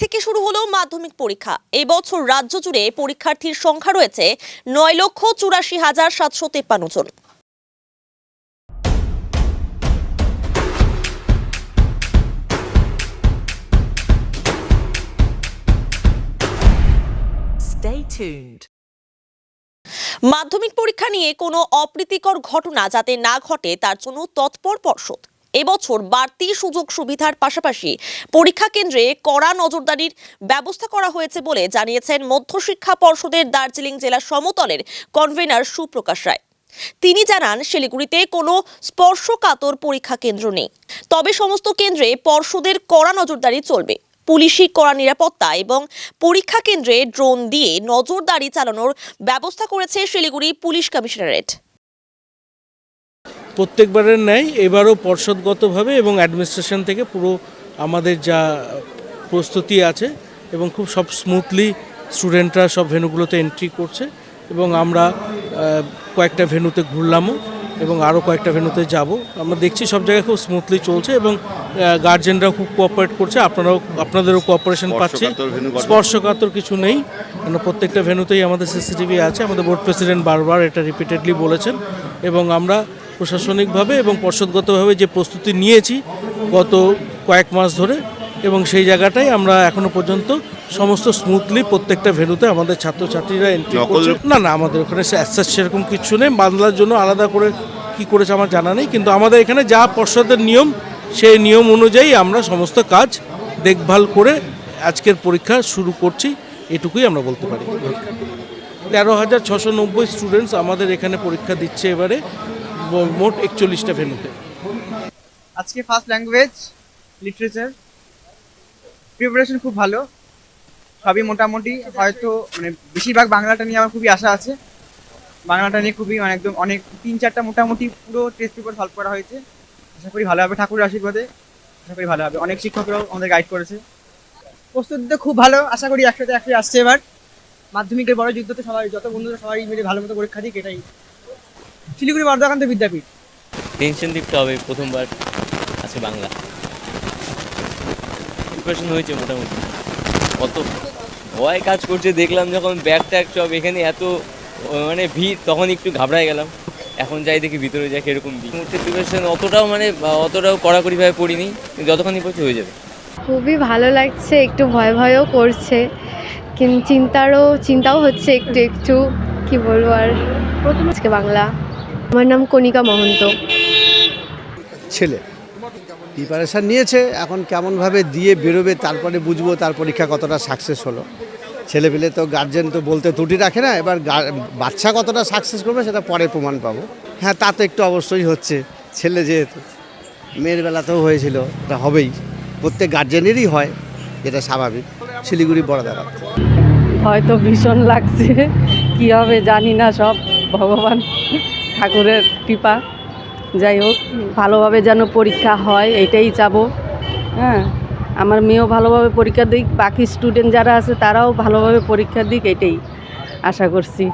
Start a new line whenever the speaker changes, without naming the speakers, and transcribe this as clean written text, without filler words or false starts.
থেকে শুরু হলো মাধ্যমিক পরীক্ষা। এই বছর রাজ্য জুড়ে পরীক্ষার্থীর সংখ্যা রয়েছে 9,84,753 জন।
Stay tuned.
মাধ্যমিক পরীক্ষা নিয়ে কোনো অপ্রীতিকর ঘটনা যাতে না ঘটে তার জন্য তৎপর পর্ষদ। এবছর বাড়তি সুযোগ সুবিধার পাশাপাশি পরীক্ষা কেন্দ্রে কড়া নজরদারির ব্যবস্থা করা হয়েছে বলে জানিয়েছেন মধ্যশিক্ষা পর্ষদের দার্জিলিং জেলা সমতলের কনভেনার সুপ্রকাশ রায়। তিনি জানান, শিলিগুড়িতে কোনো স্পর্শকাতর পরীক্ষা কেন্দ্র নেই, তবে সমস্ত কেন্দ্রে পর্ষদের কড়া নজরদারি চলবে। পুলিশি কড়া নিরাপত্তা এবং পরীক্ষা কেন্দ্রে ড্রোন দিয়ে নজরদারি চালানোর ব্যবস্থা করেছে শিলিগুড়ি পুলিশ কমিশনারেট।
প্রত্যেকবারের ন্যায় এবারও পর্ষদগতভাবে এবং অ্যাডমিনিস্ট্রেশন থেকে পুরো আমাদের যা প্রস্তুতি আছে এবং খুব সব স্মুথলি স্টুডেন্টরা সব ভেন্যুগুলোতে এন্ট্রি করছে এবং আমরা কয়েকটা ভেন্যুতে ঘুরলামও এবং আরও কয়েকটা ভেন্যুতে যাব। আমরা দেখছি সব জায়গায় খুব স্মুথলি চলছে এবং গার্জেনরাও খুব কোঅপারেট করছে, আপনাদেরও কোঅপারেশন পাচ্ছে। স্পর্শকাতর কিছু নেই, কারণ প্রত্যেকটা ভেন্যুতেই আমাদের সিসিটিভি আছে। আমাদের বোর্ড প্রেসিডেন্ট বারবার এটা রিপিটেডলি বলেছেন এবং আমরা প্রশাসনিকভাবে এবং পর্ষদগতভাবে যে প্রস্তুতি নিয়েছি গত কয়েক মাস ধরে, এবং সেই জায়গাটাই আমরা এখনো পর্যন্ত সমস্ত স্মুথলি প্রত্যেকটা ভেন্যুতে আমাদের ছাত্রছাত্রীরা এন্ট্রি করছে। না, আমাদের ওখানে সেরকম কিছু নেই। বাংলার জন্য আলাদা করে কি করেছে আমার জানা নেই, কিন্তু আমাদের এখানে যা পর্ষদের নিয়ম, সেই নিয়ম অনুযায়ী আমরা সমস্ত কাজ দেখভাল করে আজকের পরীক্ষা শুরু করছি, এটুকুই আমরা বলতে পারি। 13,690 স্টুডেন্টস আমাদের এখানে পরীক্ষা দিচ্ছে এবারে, মোট 41টা ভেন্যুতে।
আজকে ফার্স্ট ল্যাঙ্গুয়েজ লিটারেচার প্রিপারেশন খুব ভালো, সবই মোটামুটি। হয়তো বেশিরভাগ বাংলাটা নিয়ে আমার খুবই আশা আছে। বাংলাটা নিয়ে খুবই একদম অনেক 3-4টা মোটামুটি পুরো টেস্ট পেপার সলভ করা হয়েছে। আশা করি ভালো হবে, ঠাকুরের আশীর্বাদে আশা করি ভালো হবে। অনেক শিক্ষকরাও আমাদের গাইড করেছে। প্রস্তুতি তো খুব ভালো, আশা করি একসাথে আসছে। এবার মাধ্যমিকের বড় যুদ্ধতে সবাই, যত বন্ধুরা সবাই মিলে ভালো মতো পরীক্ষা দিক, এটাই। শিলিগুড়ি বর্ধমাকান্ত বিদ্যাপীঠ।
টেনশন দিকটা হবে, প্রথমবার আছে বাংলা, প্রিপারেশন হয়েছে মোটামুটি। কত ভয় কাজ করছে দেখলাম যখন ব্যাগ ট্যাগ সব এখানে এত ভিড়, তখন একটু ঘাবড়ায় গেলাম। এখন যাই দেখি ভিতরে যাই কিরকম ভিড়। মুহূর্তে প্রিপারেশন অতটাও কড়াকড়িভাবে পড়িনি, কিন্তু পড়ছে হয়ে যাবে।
খুবই ভালো লাগছে, একটু ভয়ও করছে, কিন্তু চিন্তাও হচ্ছে একটু কি বলবো। আর প্রথম আজকে বাংলা। আমার নাম কণিকা মহন্ত।
ছেলে প্রিপারেশান নিয়েছে, এখন কেমনভাবে দিয়ে বেরোবে তারপরে বুঝবো তার পরীক্ষা কতটা সাকসেস হলো। ছেলে পেলে তো গার্জেন তো বলতে ত্রুটি রাখে না, এবার বাচ্চা কতটা সাকসেস করবে সেটা পরে প্রমাণ পাবো। হ্যাঁ, তা তো একটু অবশ্যই হচ্ছে, ছেলে যেহেতু, মেয়ের বেলাতেও হয়েছিল, এটা হবেই, প্রত্যেক গার্জেনেরই হয়, এটা স্বাভাবিক। শিলিগুড়ি বড়দারা
হয়তো ভীষণ লাগছে, কী হবে জানি না, সব ভগবান ঠাকুরের কৃপা। যাই হোক, ভালোভাবে যেন পরীক্ষা হয় এটাই চাবো। হ্যাঁ, আমার মেয়েও ভালোভাবে পরীক্ষা দিক, বাকি স্টুডেন্ট যারা আছে তারাও ভালোভাবে পরীক্ষা দিক, এটাই আশা করছি।